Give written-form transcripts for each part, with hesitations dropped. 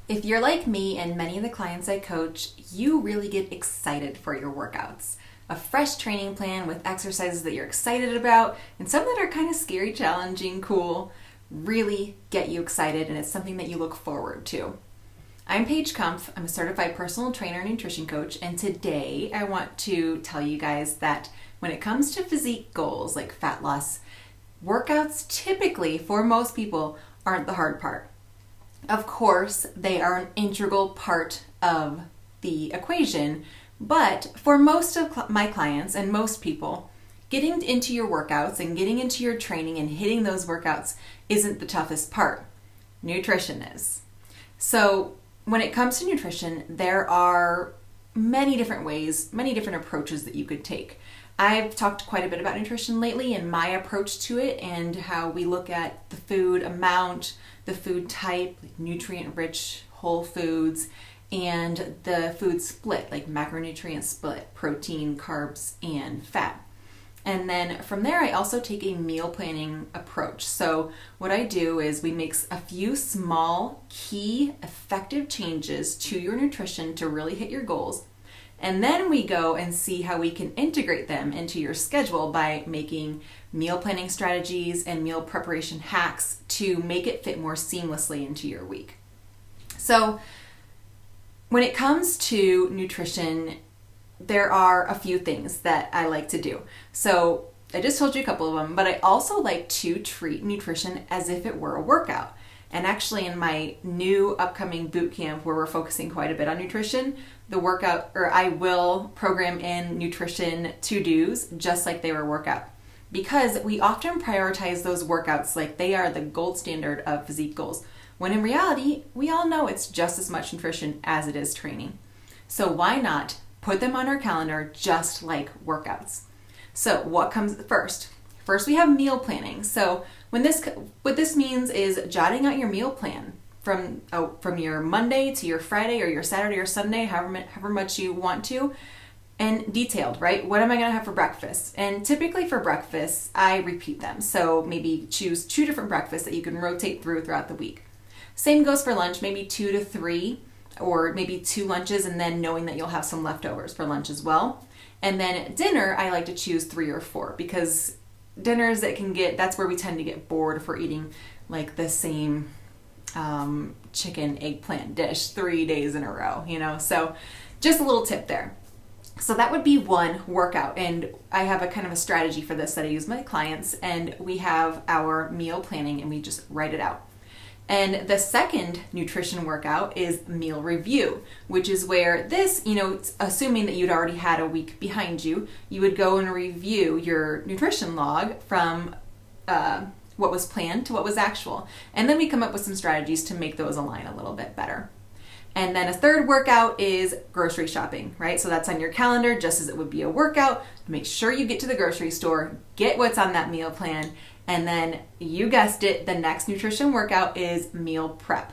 If you're like me and many of the clients I coach, you really get excited for your workouts. A fresh training plan with exercises that you're excited about and some that are kind of scary, challenging, cool, really get you excited, and it's something that you look forward to. I'm Paige Kumpf. I'm a certified personal trainer and nutrition coach, and today I want to tell you guys that when it comes to physique goals like fat loss, workouts typically, for most people, aren't the hard part. Of course, they are an integral part of the equation, but for most of my clients and most people, getting into your workouts and getting into your training and hitting those workouts isn't the toughest part. Nutrition is. So when it comes to nutrition, there are many different ways, many different approaches that you could take. I've talked quite a bit about nutrition lately and my approach to it and how we look at the food amount, the food type, like nutrient-rich whole foods, and the food split, like macronutrient split, protein, carbs, and fat. And then from there, I also take a meal planning approach. So what I do is we make a few small, key, effective changes to your nutrition to really hit your goals. And then we go and see how we can integrate them into your schedule by making meal planning strategies and meal preparation hacks to make it fit more seamlessly into your week. So when it comes to nutrition, there are a few things that I like to do. So I just told you a couple of them, but I also like to treat nutrition as if it were a workout. And actually in my new upcoming boot camp where we're focusing quite a bit on nutrition, I will program in nutrition to-dos just like they were workout. Because we often prioritize those workouts like they are the gold standard of physique goals, when in reality, we all know it's just as much nutrition as it is training. So why not put them on our calendar just like workouts? So what comes first? First, we have meal planning. So what this means is jotting out your meal plan from your Monday to your Friday or your Saturday or Sunday, however much you want to, and detailed, right? What am I going to have for breakfast? And typically for breakfast, I repeat them. So maybe choose 2 different breakfasts that you can rotate throughout the week. Same goes for lunch, maybe 2 to 3, or maybe 2 lunches, and then knowing that you'll have some leftovers for lunch as well. And then dinner, I like to choose 3 or 4 because dinners that's where we tend to get bored if we're eating like the same chicken eggplant dish 3 days in a row, So just a little tip there. So that would be one workout, and I have a kind of a strategy for this that I use with my clients, and we have our meal planning and we just write it out. And the second nutrition workout is meal review, which is where this, assuming that you'd already had a week behind you, you would go and review your nutrition log from what was planned to what was actual. And then we come up with some strategies to make those align a little bit better. And then a third workout is grocery shopping, right? So that's on your calendar, just as it would be a workout. Make sure you get to the grocery store, get what's on that meal plan, and then you guessed it, the next nutrition workout is meal prep.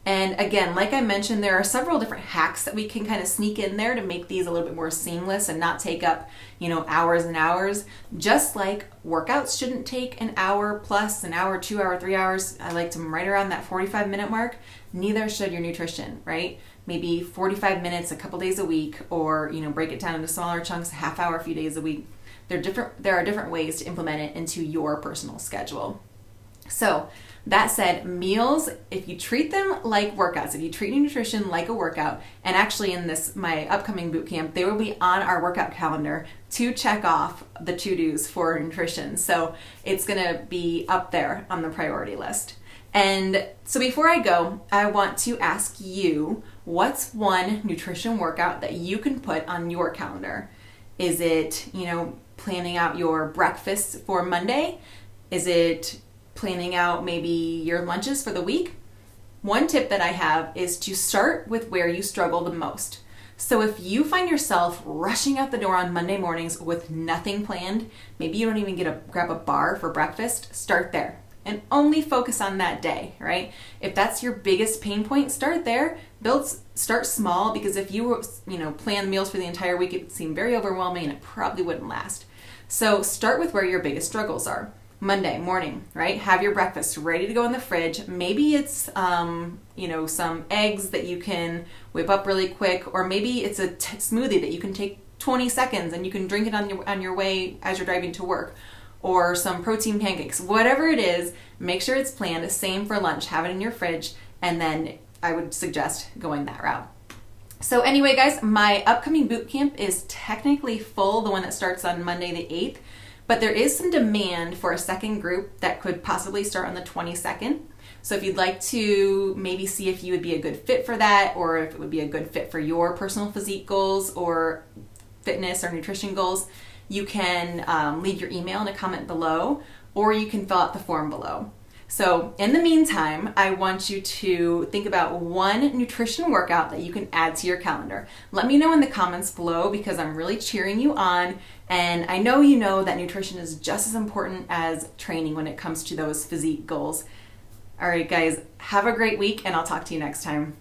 And again, like I mentioned, there are several different hacks that we can kind of sneak in there to make these a little bit more seamless and not take up, hours and hours. Just like workouts shouldn't take an hour plus, an hour, 2 hour, 3 hours. I like them right around that 45-minute mark. Neither should your nutrition, right? Maybe 45 minutes a couple days a week, or, break it down into smaller chunks, a half hour, a few days a week. There are different ways to implement it into your personal schedule. So that said, meals, if you treat them like workouts, if you treat nutrition like a workout, and actually in my upcoming boot camp, they will be on our workout calendar to check off the to-dos for nutrition. So it's going to be up there on the priority list. And so before I go, I want to ask you, what's one nutrition workout that you can put on your calendar? Is it, planning out your breakfast for Monday? Is it planning out maybe your lunches for the week? One tip that I have is to start with where you struggle the most. So if you find yourself rushing out the door on Monday mornings with nothing planned, maybe you don't even grab a bar for breakfast, start there and only focus on that day, right? If that's your biggest pain point, start there. Start small, because if you plan meals for the entire week, it would seem very overwhelming and it probably wouldn't last. So start with where your biggest struggles are. Monday morning, right? Have your breakfast ready to go in the fridge. Maybe it's, some eggs that you can whip up really quick, or maybe it's a smoothie that you can take 20 seconds and you can drink it on your way as you're driving to work, or some protein pancakes. Whatever it is, make sure it's planned. Same for lunch. Have it in your fridge, and then I would suggest going that route. So anyway, guys, my upcoming boot camp is technically full, the one that starts on Monday the 8th, but there is some demand for a second group that could possibly start on the 22nd. So if you'd like to maybe see if you would be a good fit for that, or if it would be a good fit for your personal physique goals or fitness or nutrition goals, you can leave your email in a comment below, or you can fill out the form below. So in the meantime, I want you to think about one nutrition workout that you can add to your calendar. Let me know in the comments below, because I'm really cheering you on, and I know you know that nutrition is just as important as training when it comes to those physique goals. All right, guys, have a great week, and I'll talk to you next time.